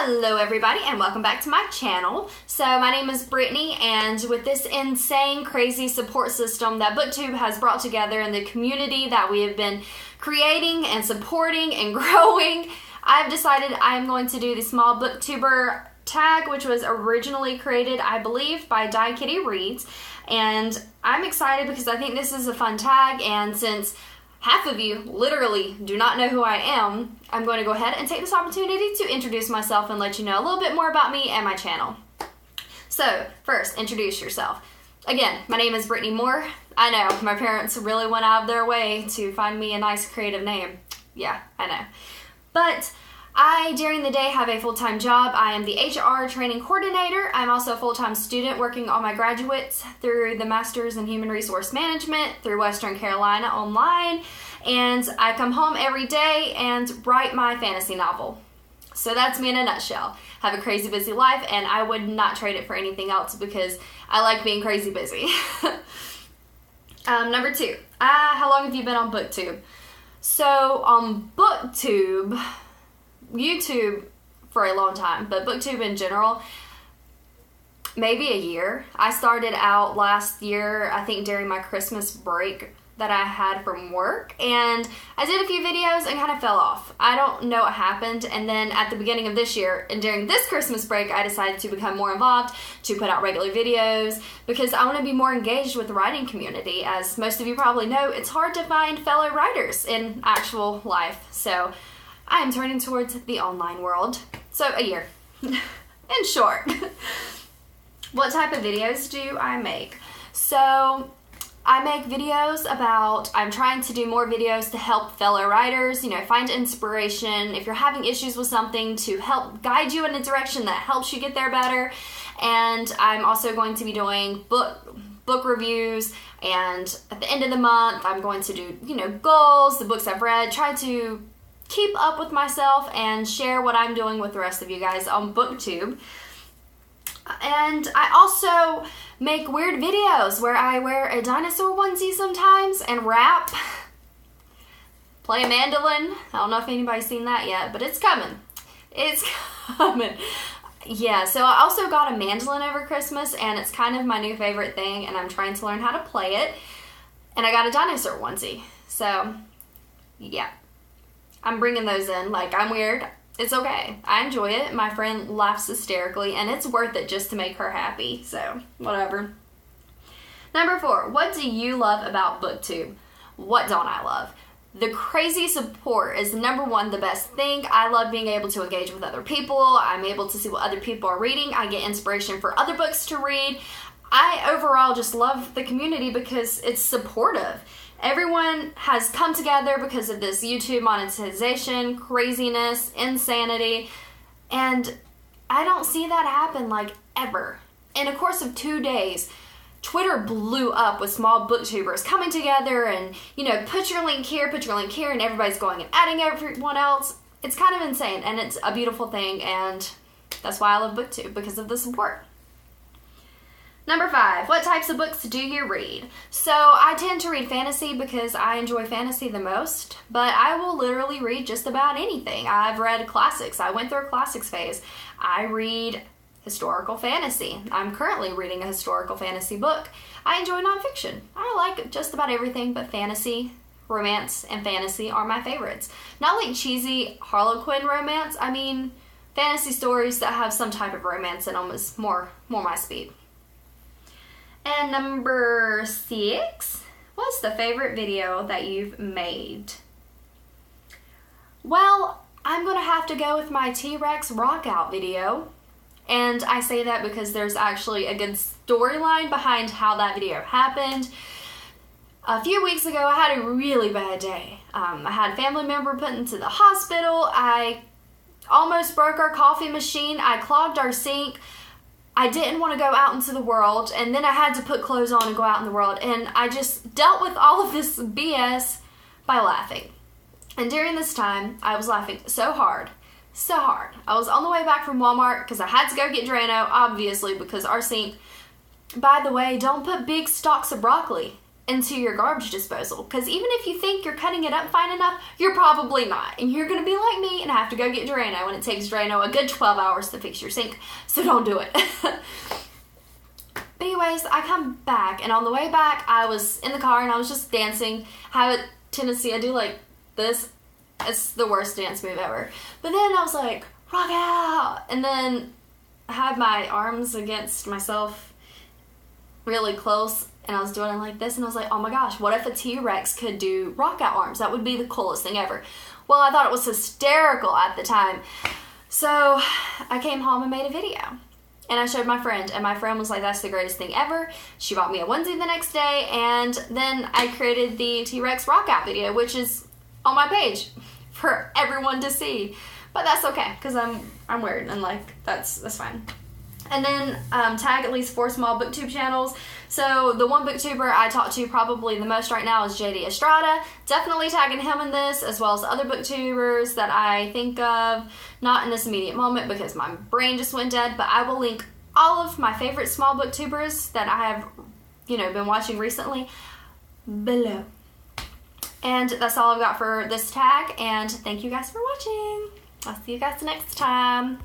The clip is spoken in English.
Hello everybody and welcome back to my channel. So my name is Brittany, and with this insane crazy support system that BookTube has brought together and the community that we have been creating and supporting and growing, I've decided I'm going to do the small BookTuber tag, which was originally created, I believe, by Die Kitty Reads. And I'm excited because I think this is a fun tag, and since half of you literally do not know who I am, I'm going to go ahead and take this opportunity to introduce myself and let you know a little bit more about me and my channel. So, first, introduce yourself. Again, my name is Brittany Moore. I know, my parents really went out of their way to find me a nice creative name. Yeah, I know. But I, during the day, have a full-time job. I am the HR training coordinator. I'm also a full-time student working on my graduates through the Masters in Human Resource Management through Western Carolina online. And I come home every day and write my fantasy novel. So that's me in a nutshell. I have a crazy busy life, and I would not trade it for anything else because I like being crazy busy. Number two, how long have you been on BookTube? So on BookTube, YouTube for a long time, but BookTube in general, maybe a year. I started out last year, I think during my Christmas break that I had from work, and I did a few videos and kind of fell off. I don't know what happened, and then at the beginning of this year and during this Christmas break, I decided to become more involved, to put out regular videos, because I want to be more engaged with the writing community. As most of you probably know, it's hard to find fellow writers in actual life, so I am turning towards the online world. So a year, in short. What type of videos do I make? So I make videos about, I'm trying to do more videos to help fellow writers, you know, find inspiration. If you're having issues with something, to help guide you in a direction that helps you get there better. And I'm also going to be doing book reviews, and at the end of the month, I'm going to do, you know, goals, the books I've read, try to keep up with myself and share what I'm doing with the rest of you guys on BookTube. And I also make weird videos where I wear a dinosaur onesie sometimes and rap, play a mandolin. I don't know if anybody's seen that yet, but it's coming. It's coming. Yeah, so I also got a mandolin over Christmas, and it's kind of my new favorite thing, and I'm trying to learn how to play it. And I got a dinosaur onesie. So, yeah. I'm bringing those in. Like, I'm weird. It's okay. I enjoy it. My friend laughs hysterically, and it's worth it just to make her happy. So, whatever. Number 4, what do you love about BookTube? What don't I love? The crazy support is number 1, the best thing. I love being able to engage with other people. I'm able to see what other people are reading. I get inspiration for other books to read. I overall just love the community because it's supportive. Everyone has come together because of this YouTube monetization, craziness, insanity, and I don't see that happen like ever. In a course of 2 days, Twitter blew up with small booktubers coming together and, you know, put your link here, and everybody's going and adding everyone else. It's kind of insane, and it's a beautiful thing, and that's why I love BookTube, because of the support. Number 5, what types of books do you read? So I tend to read fantasy because I enjoy fantasy the most, but I will literally read just about anything. I've read classics. I went through a classics phase. I read historical fantasy. I'm currently reading a historical fantasy book. I enjoy nonfiction. I like just about everything, but fantasy, romance, and fantasy are my favorites. Not like cheesy Harlequin romance. I mean, fantasy stories that have some type of romance in them is more my speed. And number 6, what's the favorite video that you've made? Well, I'm going to have to go with my T-Rex rock out video. And I say that because there's actually a good storyline behind how that video happened. A few weeks ago, I had a really bad day. I had a family member put into the hospital. I almost broke our coffee machine. I clogged our sink. I didn't want to go out into the world, and then I had to put clothes on and go out in the world, and I just dealt with all of this BS by laughing. And during this time, I was laughing so hard. I was on the way back from Walmart because I had to go get Drano, obviously, because our sink. By the way, don't put big stalks of broccoli into your garbage disposal, because even if you think you're cutting it up fine enough, you're probably not, and you're gonna be like me and have to go get Drano, and it takes Drano a good 12 hours to fix your sink, so don't do it. But anyways, I come back, and on the way back I was in the car and I was just dancing. I have a tendency, I do like this, it's the worst dance move ever, but then I was like, rock out, and then I had my arms against myself really close, and I was doing it like this, and I was like, oh my gosh, what if a T-Rex could do rock out arms? That would be the coolest thing ever. Well, I thought it was hysterical at the time. So I came home and made a video, and I showed my friend, and my friend was like, that's the greatest thing ever. She bought me a onesie the next day, and then I created the T-Rex rock out video, which is on my page for everyone to see. But that's okay, because I'm weird, and like, that's fine. And then tag at least 4 small booktube channels. So the one booktuber I talk to probably the most right now is JD Estrada. Definitely tagging him in this, as well as other booktubers that I think of. Not in this immediate moment because my brain just went dead, but I will link all of my favorite small booktubers that I have, been watching recently below. And that's all I've got for this tag, and thank you guys for watching. I'll see you guys next time.